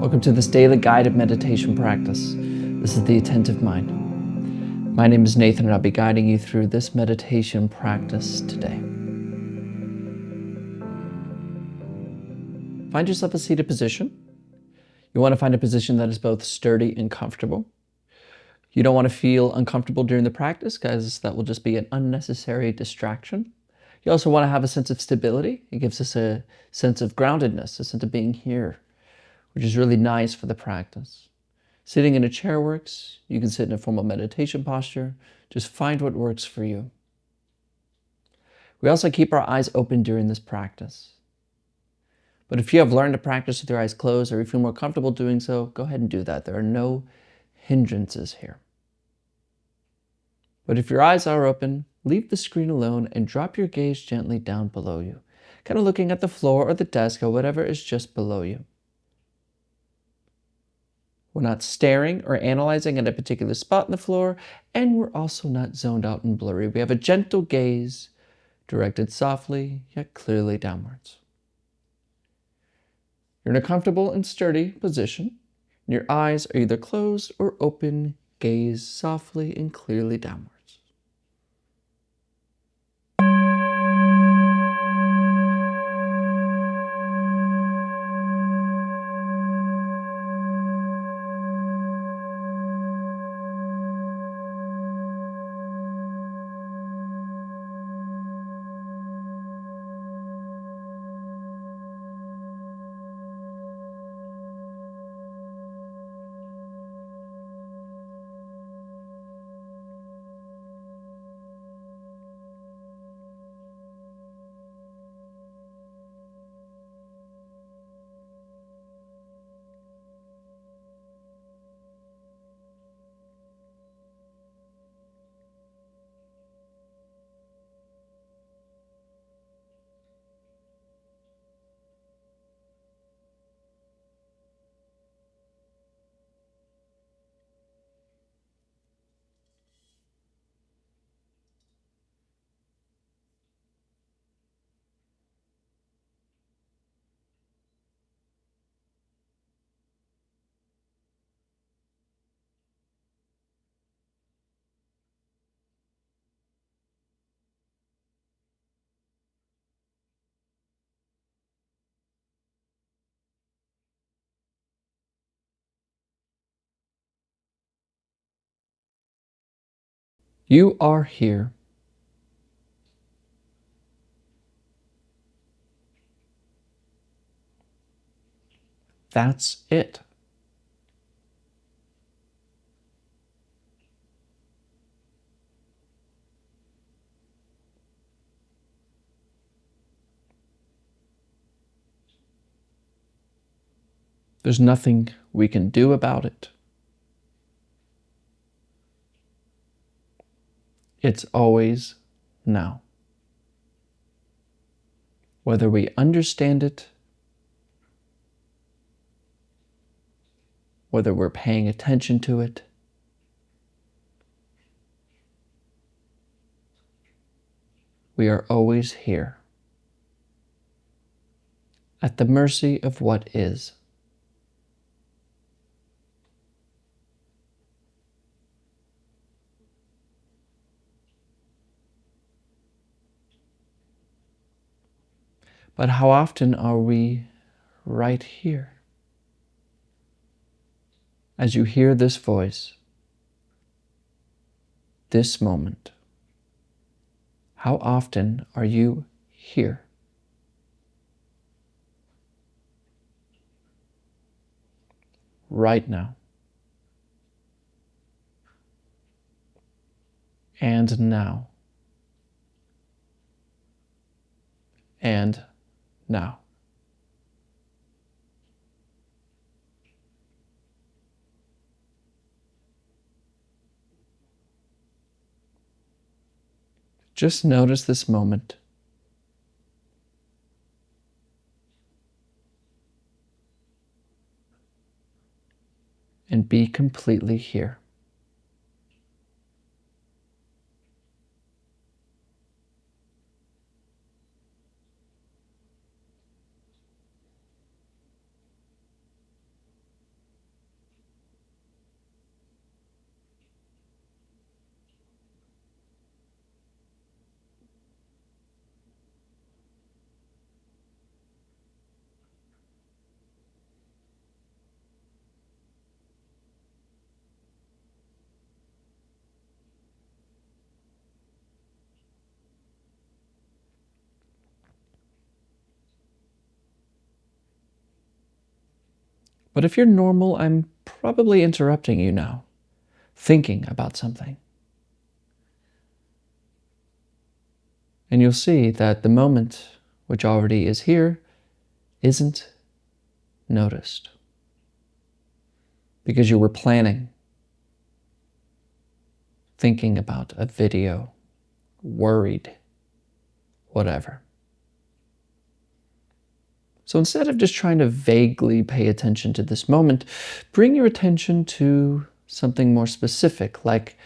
Welcome to this daily guided meditation practice. This is the Attentive Mind. My name is Nathan and I'll be guiding you through this meditation practice today. Find yourself a seated position. You want to find a position that is both sturdy and comfortable. You don't want to feel uncomfortable during the practice because that will just be an unnecessary distraction. You also want to have a sense of stability. It gives us a sense of groundedness, a sense of being here, which is really nice for the practice. Sitting in a chair works. You can sit in a formal meditation posture. Just find what works for you. We also keep our eyes open during this practice. But if you have learned to practice with your eyes closed or you feel more comfortable doing so, go ahead and do that. There are no hindrances here. But if your eyes are open, leave the screen alone and drop your gaze gently down below you, kind of looking at the floor or the desk or whatever is just below you. We're not staring or analyzing at a particular spot in the floor, and we're also not zoned out and blurry. We have a gentle gaze directed softly yet clearly downwards. You're in a comfortable and sturdy position, and your eyes are either closed or open. Gaze softly and clearly downwards. You are here. That's it. There's nothing we can do about it. It's always now. Whether we understand it, whether we're paying attention to it, we are always here, at the mercy of what is. But how often are we right here? As you hear this voice, this moment, how often are you here? Right now. And now. And now. Just notice this moment. And be completely here. But if you're normal, I'm probably interrupting you now, thinking about something. And you'll see that the moment, which already is here, isn't noticed. Because you were planning, thinking about a video, worried, whatever. So instead of just trying to vaguely pay attention to this moment, bring your attention to something more specific, like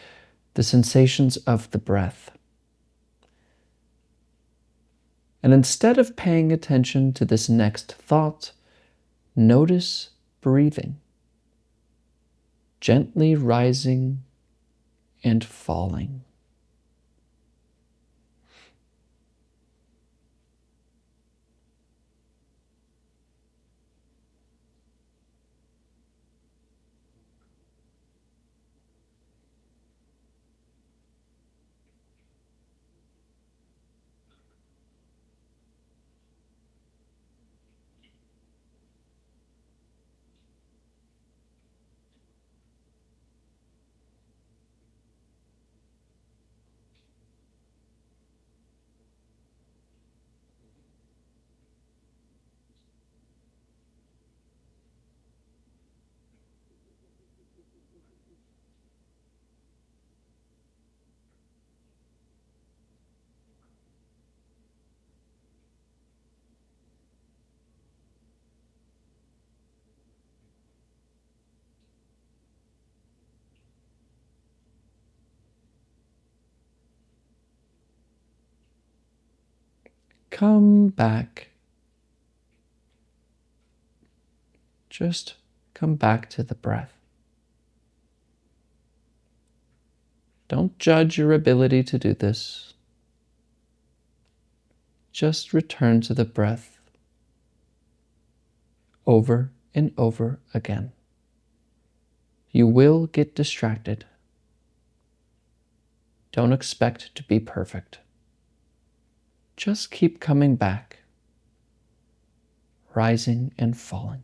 the sensations of the breath. And instead of paying attention to this next thought, notice breathing, gently rising and falling. Come back. Just come back to the breath. Don't judge your ability to do this. Just return to the breath over and over again. You will get distracted. Don't expect to be perfect. Just keep coming back, rising and falling.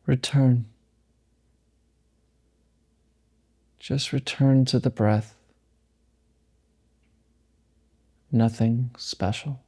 Return. Just return to the breath. Nothing special.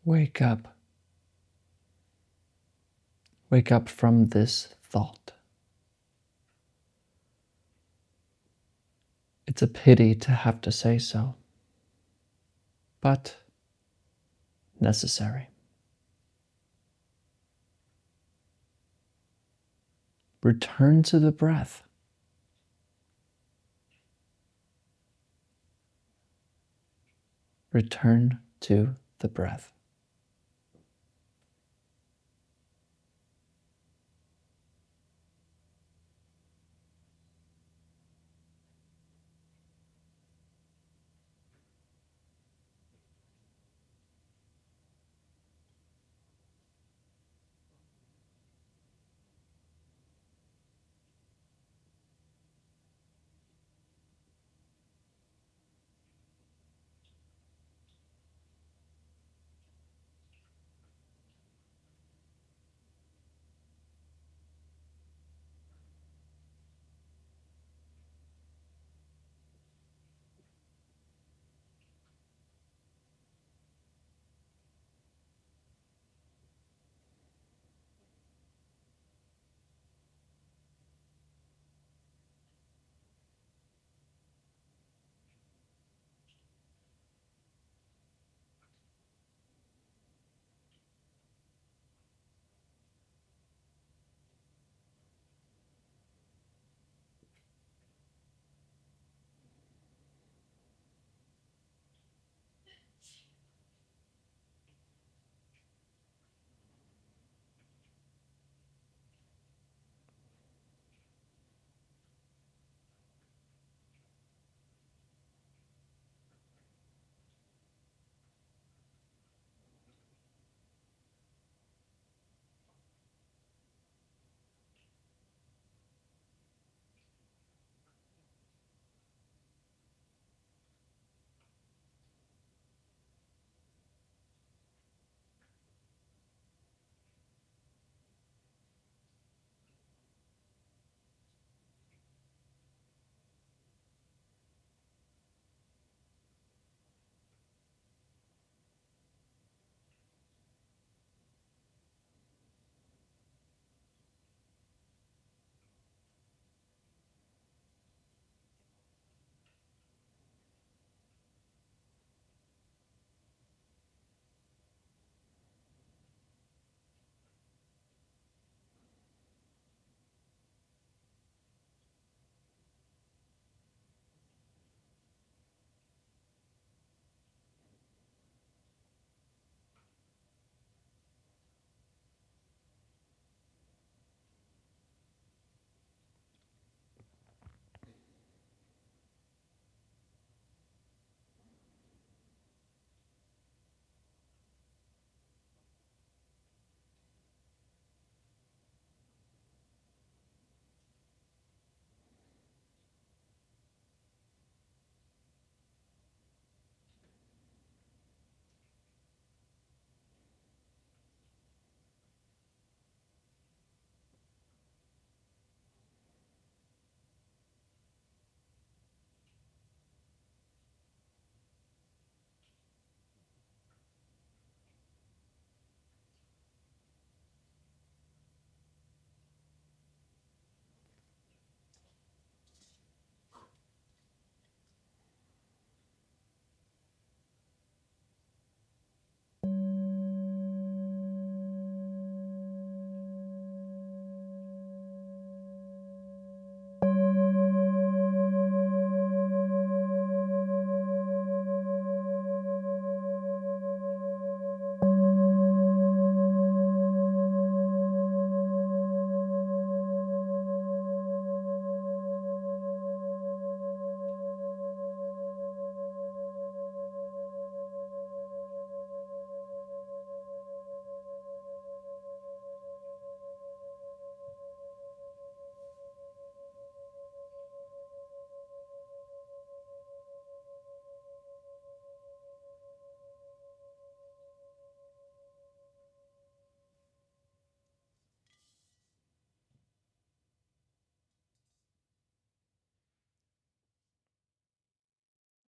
Wake up. Wake up from this thought. It's a pity to have to say so, but necessary. Return to the breath. Return to the breath.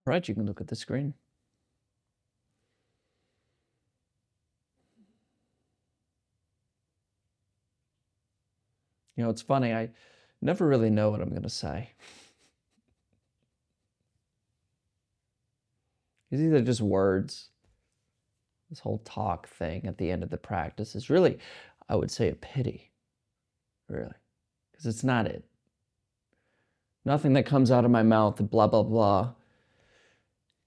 Right, you can look at the screen. It's funny, I never really know what I'm going to say. It's either just words. This whole talk thing at the end of the practice is really, I would say, a pity, really, because it's not it. Nothing that comes out of my mouth, blah, blah, blah,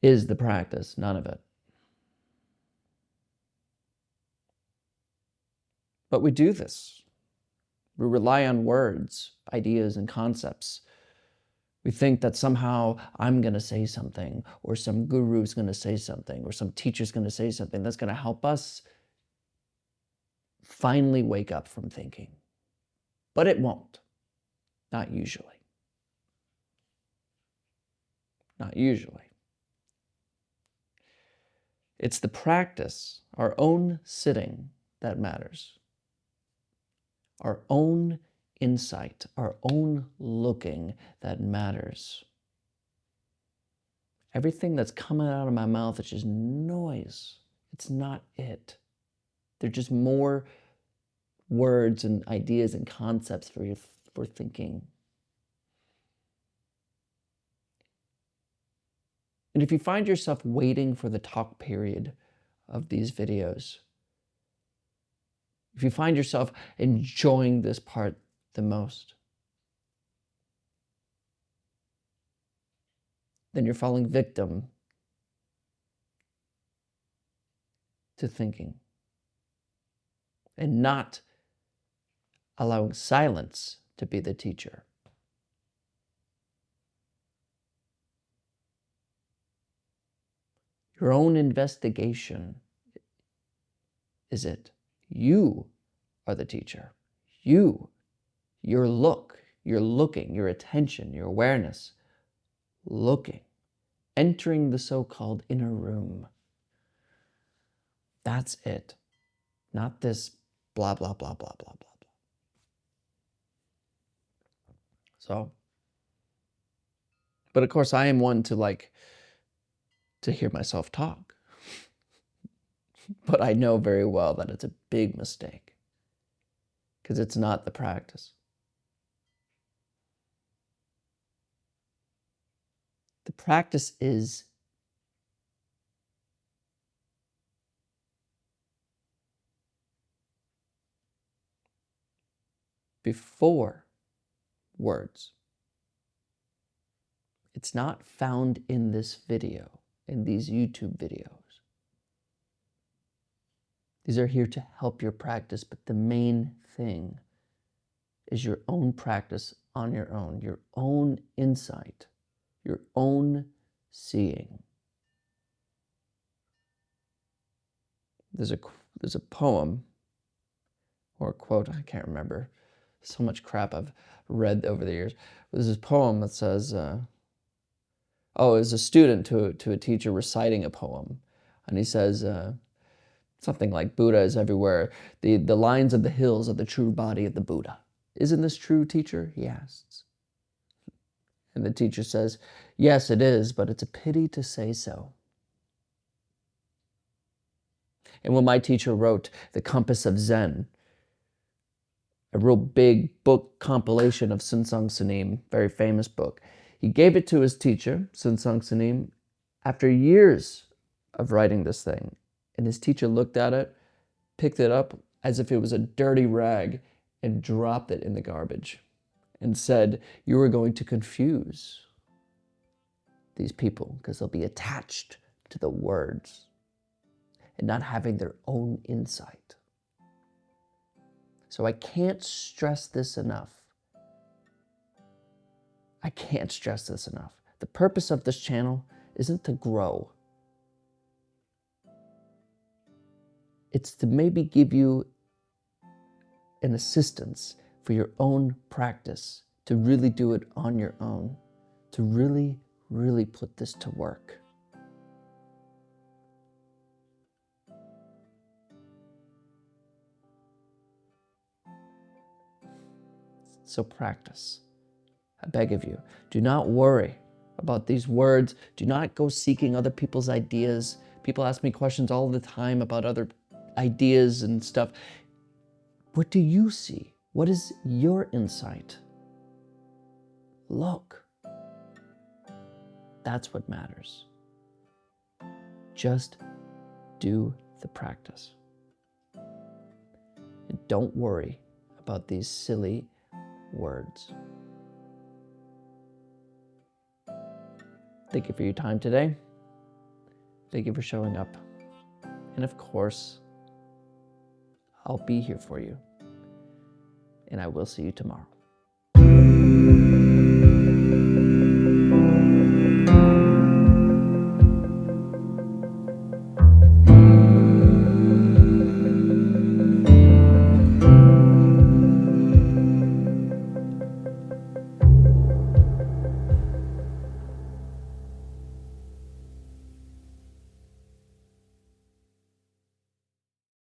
is the practice. None of it. But we do this. We rely on words, ideas, and concepts. We think that somehow I'm going to say something, or some guru is going to say something, or some teacher's going to say something that's going to help us finally wake up from thinking. But it won't. Not usually. Not usually. It's the practice, our own sitting, that matters. Our own insight, our own looking that matters. Everything that's coming out of my mouth is just noise. It's not it. They're just more words and ideas and concepts for thinking. And if you find yourself waiting for the talk period of these videos, if you find yourself enjoying this part the most, then you're falling victim to thinking and not allowing silence to be the teacher. Your own investigation is it. You are the teacher. You, your look, your looking, your attention, your awareness, looking, entering the so-called inner room. That's it. Not this blah, blah, blah, blah, blah, blah, blah. So, but of course I am one to hear myself talk. But I know very well that it's a big mistake because it's not the practice. The practice is before words. It's not found in this video, in these YouTube videos. These are here to help your practice, but the main thing is your own practice on your own insight, your own seeing. There's a poem or a quote, I can't remember. So much crap I've read over the years. There's this poem that says, it was a student to a teacher reciting a poem. And he says, something like, Buddha is everywhere. The lines of the hills are the true body of the Buddha. Isn't this true, teacher? He asks. And the teacher says, yes, it is, but it's a pity to say so. And when my teacher wrote The Compass of Zen, a real big book compilation of Sunsung Sunim, very famous book, he gave it to his teacher, Sunsung Sunim, after years of writing this thing. And his teacher looked at it, picked it up as if it was a dirty rag, and dropped it in the garbage and said, you are going to confuse these people because they'll be attached to the words and not having their own insight. So I can't stress this enough. I can't stress this enough. The purpose of this channel isn't to grow. It's to maybe give you an assistance for your own practice, to really do it on your own, to really, really put this to work. So practice. I beg of you, do not worry about these words. Do not go seeking other people's ideas. People ask me questions all the time about other ideas and stuff. What do you see? What is your insight? Look. That's what matters. Just do the practice. And don't worry about these silly words. Thank you for your time today. Thank you for showing up. And of course, I'll be here for you. And I will see you tomorrow.